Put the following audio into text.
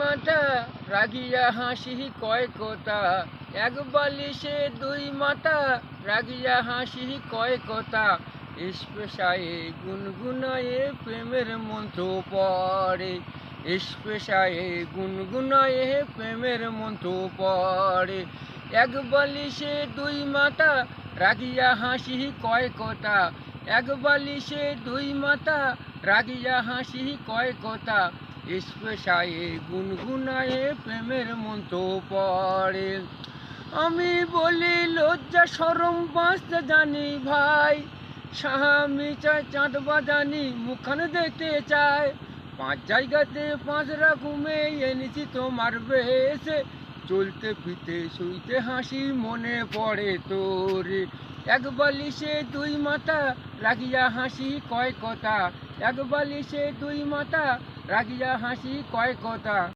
মাথা রাগিয়া হাসি কয় কথা, এক বালিশে দুই মাথা রাগিয়া হাসি কয় কথা। স্পেশায়ে গুনগুনায়ে প্রেমের মন্ত্র পড়ে, স্পেশায়ে গুনগুনায়ে প্রেমের মন্ত্র পড়ে। এক বালিশে দুই মাথা রাগিয়া হাসি কয় কথা, এক বালিশে দুই মাথা রাগিয়া হাসি কয় কথা। স্পেশায়ে গুনগুনায়ে প্রেমের মন্ত্র পড়ে। আমি বলি লজ্জা শরম বাঁচতে জানি ভাই, স্বামী চায় চাঁদ বাজানি মুখখান দেখতে চায়। 5 জায়গাতে 5 রকমে এনেছি তোমার বেশে, চলতে ফিরতে শুইতে হাসি মনে পড়ে তোরে। এক বালিশে দুই মাথা রাগিয়া হাসি কয় কথা, এক বালিশে দুই মাথা রাগিয়া হাসি কয় কথা।